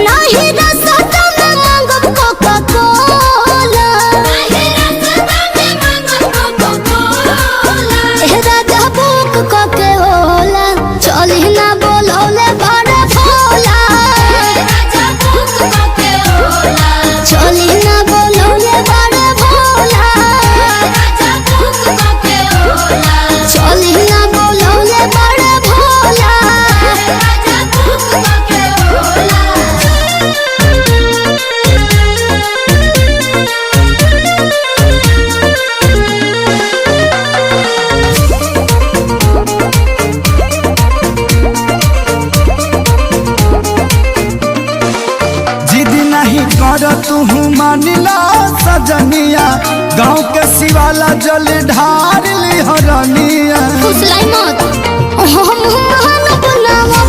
नहीं रास्ता में मांगब कोका कोला राजा बुक कोके होला चली ना बोलौले बड़ा भोला चली ना बोलौले बड़ा भोला चली ना बोलौले बड़ा भोला कर तू मानिला सजनिया गाँव के शिवाला जल ढार ली हरनिया फुसलाई मत हम बनावा